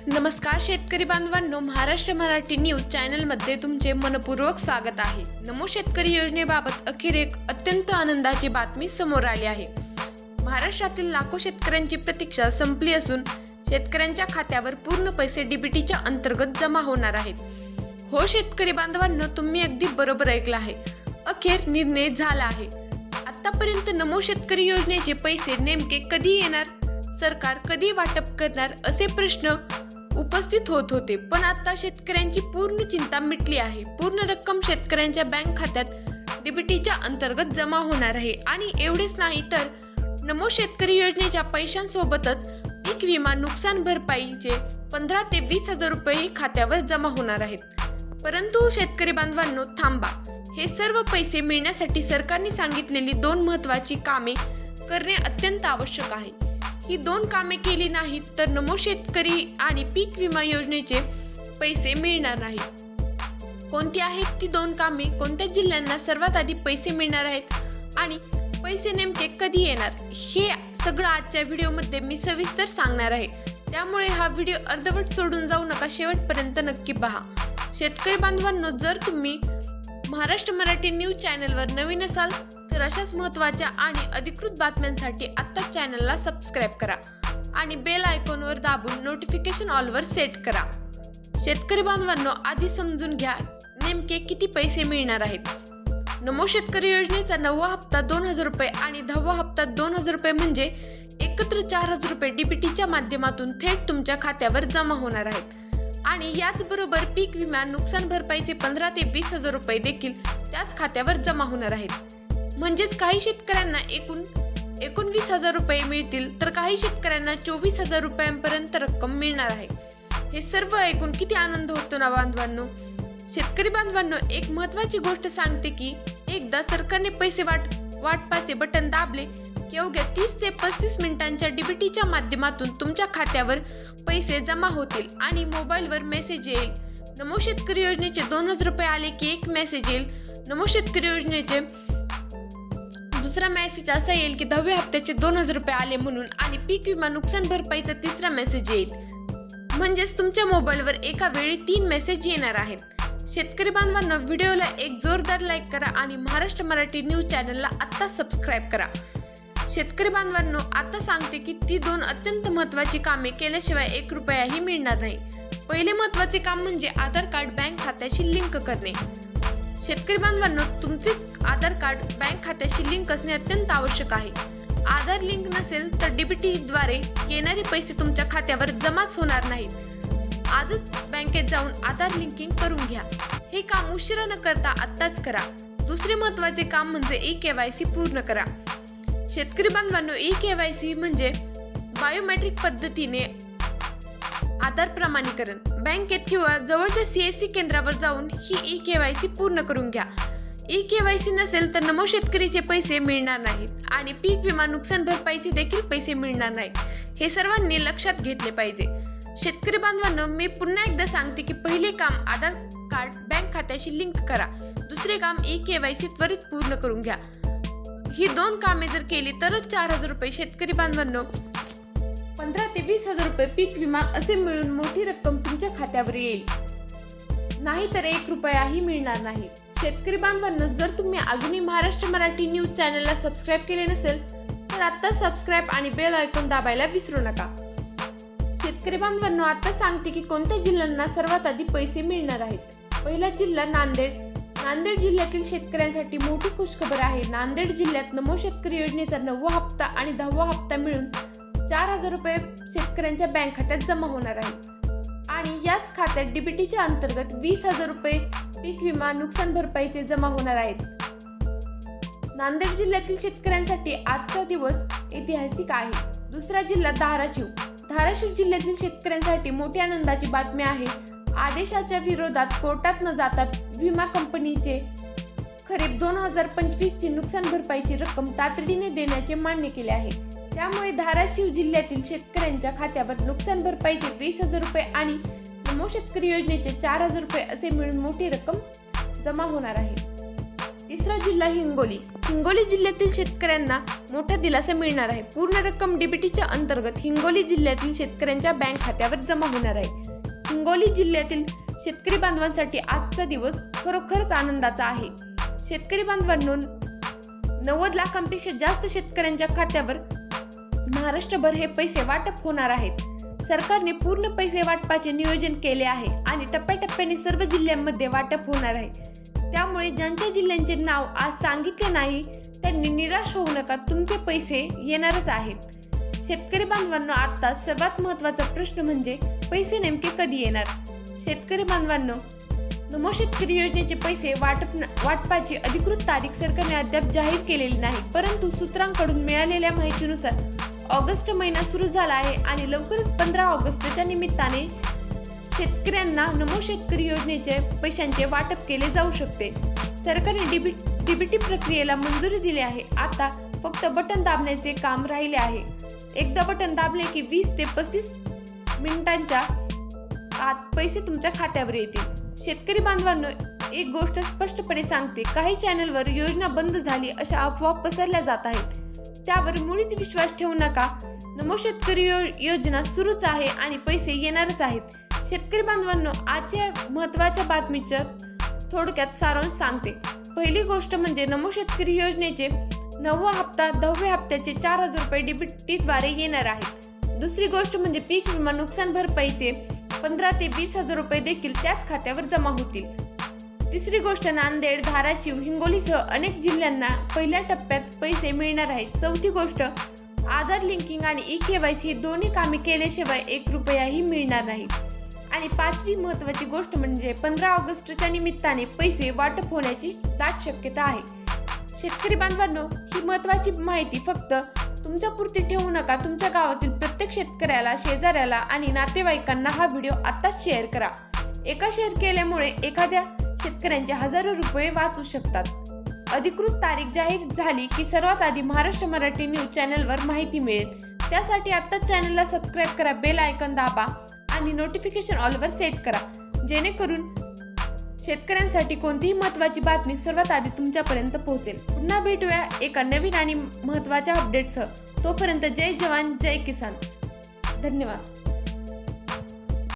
नमस्कार शेतकरी बांधवांनो, महाराष्ट्र मराठी न्यूज चॅनलमध्ये तुमचे मनपूर्वक स्वागत आहे। नमो शेतकरी योजनेबाबत अखेर एक अत्यंत आनंदाची बातमी समोर आली आहे। महाराष्ट्रातील लाखो शेतकऱ्यांची प्रतीक्षा संपली असून शेतकऱ्यांच्या खात्यावर पूर्ण पैसे डीबीटीच्या अंतर्गत जमा होणार आहेत। हो शेतकरी बांधवांनो, तुम्ही अगदी बरोबर ऐकलं आहे। अखेर निर्णय झाला आहे। आतापर्यंत नमो शेतकरी योजनेचे पैसे नेमके कधी येणार, सरकार कधी वाटप करणार असे प्रश्न उपस्थित होत होते, पण आता शेतकऱ्यांची पूर्ण चिंता मिटली आहे। पूर्ण रक्कम शेतकऱ्यांच्या बँक खात्यात डीबीटीच्या अंतर्गत जमा होणार आहे। आणि एवढेच नाही तर नमो शेतकरी योजनेच्या पैशांसोबतच पीक विमा नुकसान भरपाईचे 15 ते 20 हजार रुपये खात्यावर जमा होणार आहेत। परंतु शेतकरी बांधवांनो थांबा, हे सर्व पैसे मिळण्यासाठी सरकारने सांगितलेली 2 महत्त्वाची कामे करणे अत्यंत आवश्यक आहे। ही 2 कामे केली नाहीत तर नमो शेतकरी आणि पीक विमा योजनेचे पैसे मिळणार नाहीत। कोणती आहेत ती 2 कामे, कोणत्या जिल्ह्यांना सर्वात आधी पैसे मिळणार आहेत आणि पैसे नेमके कधी येणार, हे सगळं आजच्या व्हिडिओमध्ये मी सविस्तर सांगणार आहे। त्यामुळे हा व्हिडिओ अर्धवट सोडून जाऊ नका, शेवटपर्यंत नक्की पहा। शेतकरी बांधवांनो, जर तुम्ही महाराष्ट्र मराठी न्यूज चॅनलवर नवीन असाल तर अशाच महत्त्वाच्या आणि अधिकृत बातम्यांसाठी आत्ताच चॅनलला सबस्क्राईब करा आणि बेल आयकॉनवर दाबून नोटिफिकेशन ऑलवर सेट करा। शेतकरी बांधवांनो, आधी समजून घ्या नेमके किती पैसे मिळणार आहेत। नमो शेतकरी योजनेचा 9वा हप्ता 2000 रुपये आणि 10वा हप्ता 2000 रुपये म्हणजे एकत्र 4000 रुपये डीबीटीच्या माध्यमातून थेट तुमच्या खात्यावर जमा होणार आहेत। आणि याचबरोबर पीक विमा नुकसान भरपाईचे 15 ते 20 हजार रुपये देखील त्याच खात्यावर जमा होणार आहेत। म्हणजेच काही शेतकऱ्यांना एकूण 19,000 रुपये मिळतील तर काही शेतकऱ्यांना 24,000 रुपयांपर्यंत रक्कम मिळणार आहे। हे सर्व ऐकून किती आनंद होतो ना बांधवांनो। शेतकरी बांधवांनो, एक महत्त्वाची गोष्ट सांगते की एकदा सरकारने पैसे वाटपाचे बटन दाबले की अवघ्या 30 ते 35 मिनिटांच्या डीबीटीच्या माध्यमातून तुमच्या खात्यावर पैसे जमा होतील आणि मोबाईलवर मेसेज येईल, नमो शेतकरी योजनेचे 2000 रुपये आले की एक मेसेज येईल, नमो शेतकरी योजनेचे दुसरा मेसेज असा येईल की 10व्या हप्त्याचे 2000 रुपये आले म्हणून, आणि पीक विमा नुकसान भरपाईचा तिसरा मेसेज येईल। म्हणजेच तुमच्या मोबाईलवर एका वेळी 3 मेसेज येणार आहेत। शेतकरी बांधवांनो, व्हिडिओला एक जोरदार लाईक करा आणि महाराष्ट्र मराठी न्यूज चॅनलला आत्ता सबस्क्राईब करा। शेतकरी बांधवांनो, आता सांगते की ती 2 अत्यंत महत्त्वाची कामे केल्याशिवाय 1 रुपयाही मिळणार नाही। पहिले महत्त्वाचे काम म्हणजे आधार कार्ड बँक खात्याशी लिंक करणे। शेतकरी बांधवांनो, तुमचे आधार कार्ड बँक खात्याशी लिंक असणे अत्यंत आवश्यक आहे। आधार लिंक नसेल तर डीबीटीद्वारे येणारे पैसे तुमच्या खात्यावर जमाच होणार नाहीत। आजच बँकेत जाऊन आधार लिंकिंग करून घ्या। हे काम उशिरा न करता आत्ताच करा। दुसरे महत्त्वाचे काम म्हणजे ई-केवायसी पूर्ण करा। शेतकरी बांधवांनो, ई-केवायसी म्हणजे बायोमेट्रिक पद्धतीने आधार प्रमाणीकरण। बँकेत किंवा जवळच्या सीएससी केंद्रावर जाऊन ही ई-केवायसी पूर्ण करून घ्या। ई-केवायसी नसेल तर नमो शेतकरीचे पैसे मिळणार नाहीत आणि पीक विमा नुकसान भरपाईचे देखील पैसे मिळणार नाहीत। हे सर्वांनी लक्षात घेतले पाहिजे। शेतकरी बांधवांनो, मी पुन्हा एकदा सांगते की पहिले काम आधार कार्ड बँक खात्याशी लिंक करा, दुसरे काम ई-केवायसी त्वरित पूर्ण करून घ्या। ही 2 कामे जर केली तरच 4000 रुपये शेतकरी बांधवांनो 15 ते 20 हजार रुपये पीक विमा असे मिळून मोठी रक्कम तुमच्या खात्यावर येईल, नाहीतर 1 रुपयाही मिळणार नाही। शेतकरी बांधवांनो, जर तुम्ही अजूनही महाराष्ट्र मराठी न्यूज चॅनलला सबस्क्राईब केले नसेल तर आता सबस्क्राईब आणि बेल आयकॉन दाबायला विसरू नका। शेतकरी बांधवांनो, आता सांगते की कोणत्या जिल्ह्यांना सर्वात आधी पैसे मिळणार आहेत। पहिला जिल्हा नांदेड। नांदेड जिल्ह्यातील शेतकऱ्यांसाठी मोठी खुशखबर आहे। नांदेड जिल्ह्यात नमो शेतकरी योजनेचा 9वा हप्ता आणि 10वा हप्ता मिळून 4000 रुपये शेतकऱ्यांच्या बँक खात्यात जमा होणार आहेत आणि याच खात्यात डीबीटीच्या अंतर्गत 20,000 रुपये पीक विमा नुकसान भरपाईचे जमा होणार आहेत। नांदेड जिल्ह्यातील शेतकऱ्यांसाठी आजचा दिवस ऐतिहासिक आहे। दुसरा जिल्हा धाराशिव। धाराशिव जिल्ह्यातील शेतकऱ्यांसाठी मोठी आनंदाची बातमी आहे। आदेशाच्या विरोधात कोर्टात न जाता विमा कंपनीचे खरीप 2025 ची नुकसान भरपाईची रक्कम तातडीने देण्याचे मान्य केले आहे। त्यामुळे धाराशिव जिल्ह्यातील शेतकऱ्यांच्या खात्यावर नुकसान भरपाईचे 20,000 रुपये आणि नमो शेतकरी योजनेचे 4000 रुपये असे मिळून मोठी रक्कम जमा होणार आहे। तिसरा जिल्हा हिंगोली. हिंगोली जिल्ह्यातील शेतकऱ्यांना मोठा दिलासा मिळणार आहे. पूर्ण रक्कम डीबीटीच्या अंतर्गत हिंगोली जिल्ह्यातील शेतकऱ्यांच्या बँक खात्यावर जमा होणार आहे. हिंगोली जिल्ह्यातील शेतकरी बांधवांसाठी आजचा दिवस खरोखरच आनंदाचा आहे. शेतकरी बांधवांनो, 90 लाखांपेक्षा जास्त शेतकऱ्यांच्या खात्यावर महाराष्ट्रभर हे पैसे वाटप होणार आहेत. सरकारने पूर्ण पैसे वाटपाचे नियोजन केले आहे आणि टप्प्याटप्प्याने सर्व जिल्ह्यांमध्ये वाटप होणार आहे. त्यामुळे ज्यांच्या जिल्ह्यांचे नाव आज सांगितले नाही त्यांनी निराश होऊ नका, तुमचे पैसे येणारच आहेत. शेतकरी बांधवांनो, आता सर्वात महत्त्वाचा प्रश्न म्हणजे पैसे नेमके कधी येणार. शेतकरी बांधवांनो, नमो शेतकरी योजनेचे पैसे वाटपाची अधिकृत तारीख सरकारने अद्याप जाहीर केलेली नाही, परंतु सूत्रांकडून मिळालेल्या माहितीनुसार ऑगस्ट महिना सुरू झाला आहे आणि लवकरच 15 ऑगस्टच्या निमित्ताने शेतकऱ्यांना नमो शेतकरी योजनेचे पैशांचे वाटप केले जाऊ शकते. सरकारने डीबीटी प्रक्रियेला मंजुरी दिली आहे. आता फक्त बटन दाबण्याचे काम राहिले आहे. एकदा बटन दाबले की 20 ते 35 मिनिटांच्या आत पैसे तुमच्या खात्यावर येतील. शेतकरी बांधवांनो, एक गोष्ट स्पष्टपणे सांगते, काही चॅनलवर योजना बंद झाली अशा अफवा पसरल्या जात आहेत. त्यावर मुळीच विश्वास ठेवू नका. नमो शेतकरी योजना सुरूच आहे आणि पैसे येणारच आहेत. शेतकरी बांधवांनो, आजच्या महत्त्वाच्या बातमीचं थोडक्यात सारांश सांगते. पहिली गोष्ट म्हणजे नमो शेतकरी योजनेचे 9वा हप्ता 10व्या हप्त्याचे 4,000 रुपये डीबीटीद्वारे येणार आहेत. दुसरी गोष्ट म्हणजे पीक विमा नुकसान भरपाईचे 15 ते 20,000 रुपये देखील त्याच खात्यावर जमा होतील. तिसरी गोष्ट, नांदेड, धाराशिव, हिंगोलीसह अनेक जिल्ह्यांना पहिल्या टप्प्यात पैसे मिळणार आहेत. चौथी गोष्ट, आधार लिंकिंग आणि eKYC ही दोन्ही कामे केल्याशिवाय 1 रुपयाही मिळणार नाही. आणि पाचवी महत्त्वाची गोष्ट म्हणजे 15 ऑगस्टच्या निमित्ताने पैसे वाटप होण्याची दाट शक्यता आहे. शेतकरी बांधवांनो, ही महत्त्वाची माहिती फक्त तुमच्यापुरती ठेवू नका. तुमच्या गावातील प्रत्येक शेतकऱ्याला, शेजाऱ्याला आणि नातेवाईकांना हा व्हिडिओ आत्ताच शेअर करा. एका शेअर केल्यामुळे एखाद्या शेतकऱ्यांचे हजारो रुपये वाचू शकतात. अधिकृत तारीख जाहीर झाली की सर्वात आधी महाराष्ट्र मराठी न्यूज चॅनलवर माहिती मिळेल. त्यासाठी आत्ताच चॅनलला सबस्क्राईब करा, बेल आयकॉन दाबा आणि नोटिफिकेशन ऑलवर सेट करा, जेणेकरून शेतकऱ्यांसाठी कोणतीही महत्त्वाची बातमी सर्वात आधी तुमच्यापर्यंत पोहोचेल. पुन्हा भेटूया एका नवीन आणि महत्त्वाच्या अपडेटसह. तोपर्यंत जय जवान जय किसान. धन्यवाद.